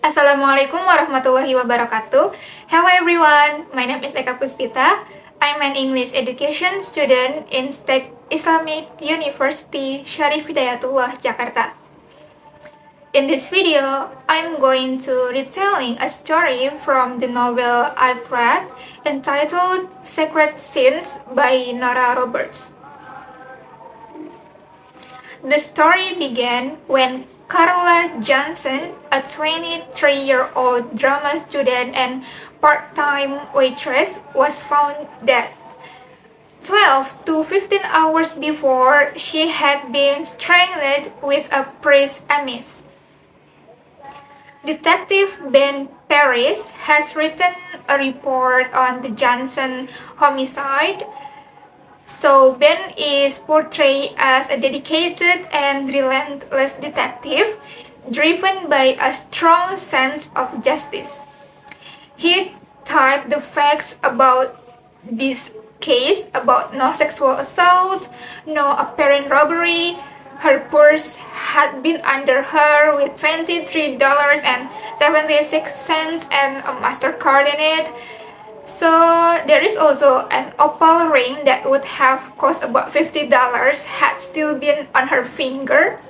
Assalamualaikum warahmatullahi wabarakatuh. Hello everyone, my name is Puspita. I'm an English education student in State Islamic University Syarif Hidayatullah, Jakarta. In this video, I'm going to retelling a story from the novel I've read entitled Secret Sins by Nora Roberts. The story began when Carla Johnson, a 23-year-old drama student and part-time waitress, was found dead. 12 to 15 hours before, she had been strangled with a priest's amice. Detective Ben Paris has written a report on the Johnson homicide. So Ben is portrayed as a dedicated and relentless detective, driven by a strong sense of justice. He typed the facts about this case about no sexual assault, no apparent robbery. Her purse had been under her with $23.76 and a MasterCard in it. So there is also an opal ring that would have cost about $50 had still been on her finger.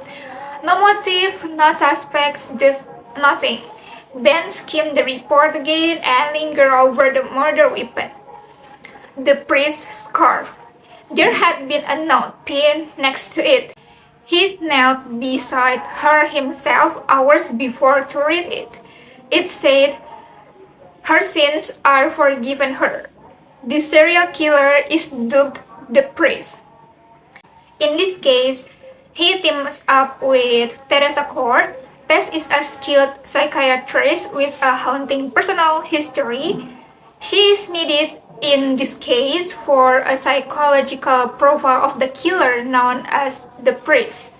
No motive, no suspects, just nothing. Ben skimmed the report again and lingered over the murder weapon, the priest's scarf. There had been a note pinned next to it. He knelt beside her himself hours before to read it. It said, "Her sins are forgiven her. The serial killer is dubbed the priest." In this case, he teams up with Teresa Court. Tess is a skilled psychiatrist with a haunting personal history. She is needed in this case for a psychological profile of the killer known as the priest.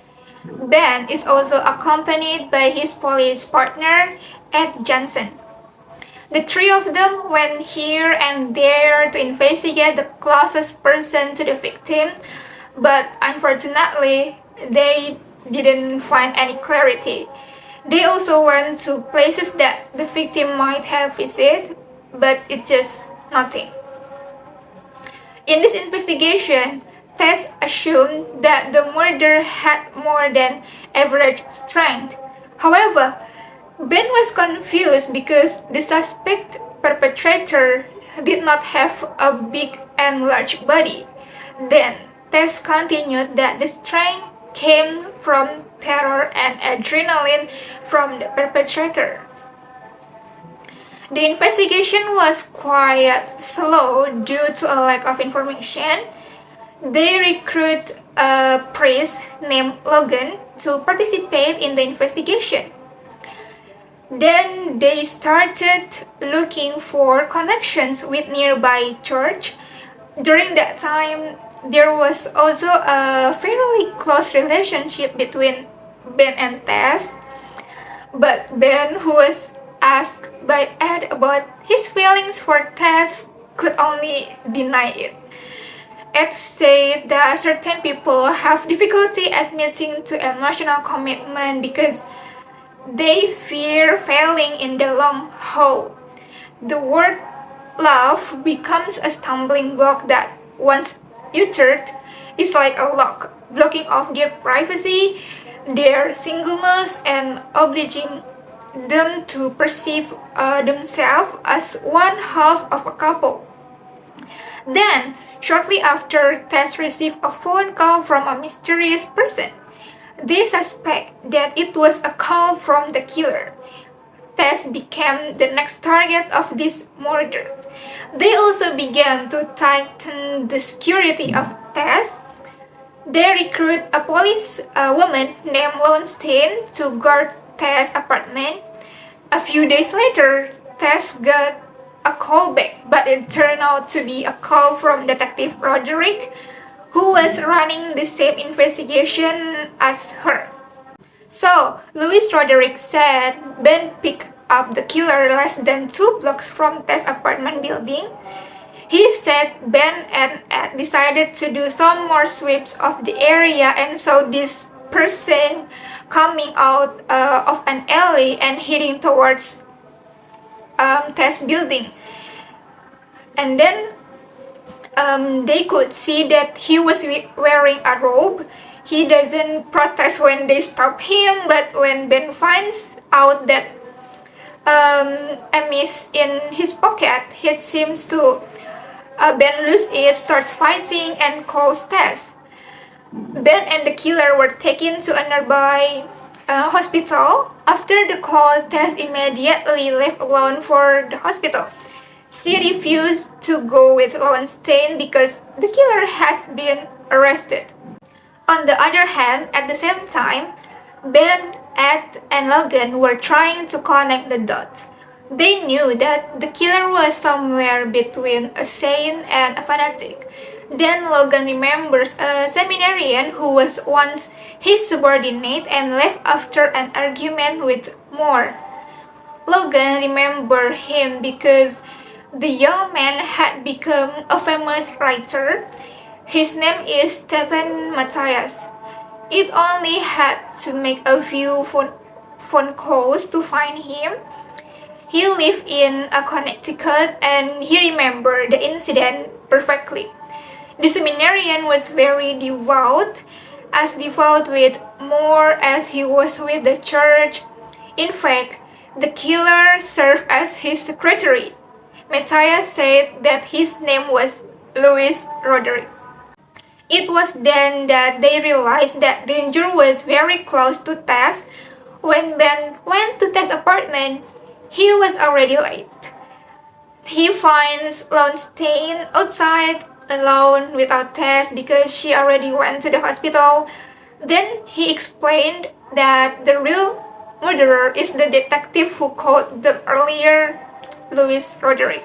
Ben is also accompanied by his police partner, Ed Johnson. The three of them went here and there to investigate the closest person to the victim, but unfortunately, they didn't find any clarity. They also went to places that the victim might have visited, but it's just nothing. In this investigation, Tess assumed that the murderer had more than average strength. However, Ben was confused because the suspect perpetrator did not have a big and large body. Then, Tess continued that the strength came from terror and adrenaline from the perpetrator. The investigation was quite slow due to a lack of information. They recruit a priest named Logan to participate in the investigation. Then they started looking for connections with nearby church. During that time, there was also a fairly close relationship between Ben and Tess. But Ben, who was asked by Ed about his feelings for Tess, could only deny it. Ed said that certain people have difficulty admitting to emotional commitment because they fear failing in the long haul. The word love becomes a stumbling block that, once uttered, is like a lock, blocking off their privacy, their singleness, and obliging them to perceive themselves as one half of a couple. Then, shortly after, Tess received a phone call from a mysterious person. They suspect that it was a call from the killer. Tess became the next target of this murder. They also began to tighten the security of Tess. They recruit a police woman named Lowenstein to guard Tess' apartment. A few days later, Tess got a call back, but it turned out to be a call from Detective Roderick, who was running the same investigation as her. So, Louis Roderick said Ben picked up the killer less than 2 blocks from Tess' apartment building. He said Ben and Ed decided to do some more sweeps of the area and saw this person coming out of an alley and heading towards test building. And then they could see that he was wearing a robe. He doesn't protest when they stop him, but when Ben finds out that Emmy's in his pocket, he seems to Ben loses it, starts fighting, and calls Tess. Ben and the killer were taken to a nearby hospital. After the call, Tess immediately left alone for the hospital. She refused to go with Lowenstein because the killer has been arrested. On the other hand, at the same time, Ben, Ed, and Logan were trying to connect the dots. They knew that the killer was somewhere between a saint and a fanatic. Then Logan remembers a seminarian who was once his subordinate and left after an argument with Moore. Logan remembered him because the young man had become a famous writer. His name is Stephen Matthias. It only had to make a few phone calls to find him. He lived in Connecticut and he remembered the incident perfectly. The seminarian was very devout, as devout with Moore as he was with the church. In fact, the killer served as his secretary. Matthias said that his name was Louis Roderick. It was then that they realized that danger was very close to Tess. When Ben went to Tess' apartment, he was already late. He finds Lowenstein outside alone without Tess because she already went to the hospital. Then he explained that the real murderer is the detective who called them earlier, Louis Roderick.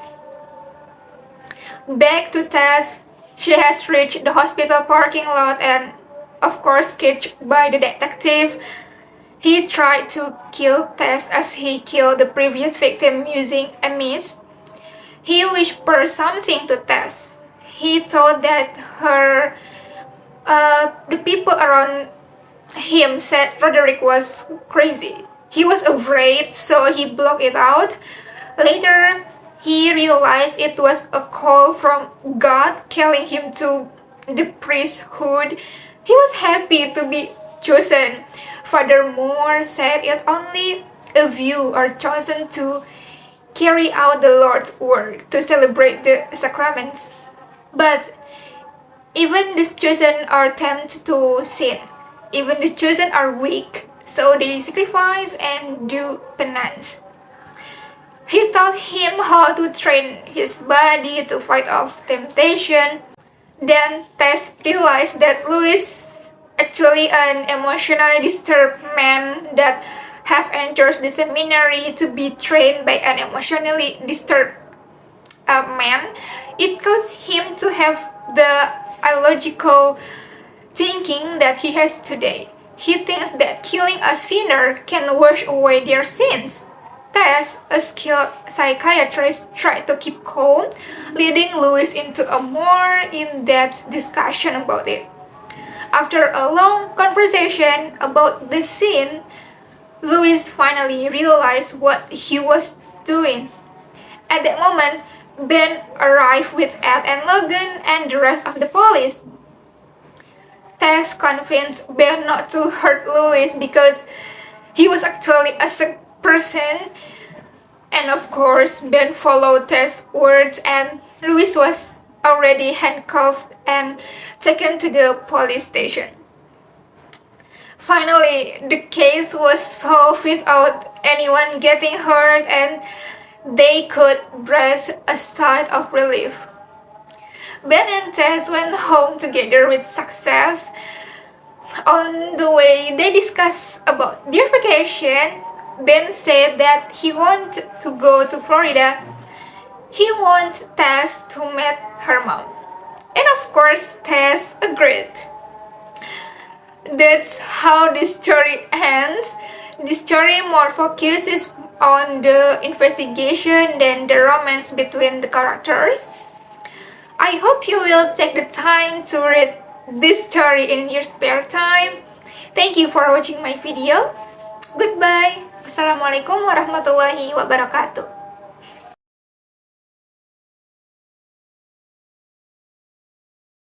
Back to Tess, she has reached the hospital parking lot and, of course, catched by the detective. He tried to kill Tess as he killed the previous victim using a mace. He whispered something to Tess. He thought that the people around him said Roderick was crazy. He was afraid, so he blocked it out. Later, he realized it was a call from God calling him to the priesthood. He was happy to be chosen. Father Moore said it only a few are chosen to carry out the Lord's work, to celebrate the sacraments. But even the chosen are tempted to sin. Even the chosen are weak, so they sacrifice and do penance. He taught him how to train his body to fight off temptation. Then Tess realized that Louis actually an emotionally disturbed man that have entered the seminary to be trained by an emotionally disturbed man. It caused him to have the illogical thinking that he has today. He thinks that killing a sinner can wash away their sins. Tess, a skilled psychiatrist, tried to keep calm, leading Louis into a more in-depth discussion about it. After a long conversation about the sin, Louis finally realized what he was doing. At that moment, Ben arrived with Ed and Logan and the rest of the police. Tess convinced Ben not to hurt Louis because he was actually a sick person. And of course, Ben followed Tess' words and Louis was already handcuffed and taken to the police station. Finally, the case was solved without anyone getting hurt and they could breathe a sigh of relief. Ben and Tess went home together with success. On the way, they discussed about their vacation. Ben said that he wanted to go to Florida. He wanted Tess to meet her mom. And of course, Tess agreed. That's how the story ends. The story more focuses on the investigation than the romance between the characters. I hope you will take the time to read this story in your spare time. Thank you for watching my video. Goodbye. Assalamualaikum warahmatullahi wabarakatuh.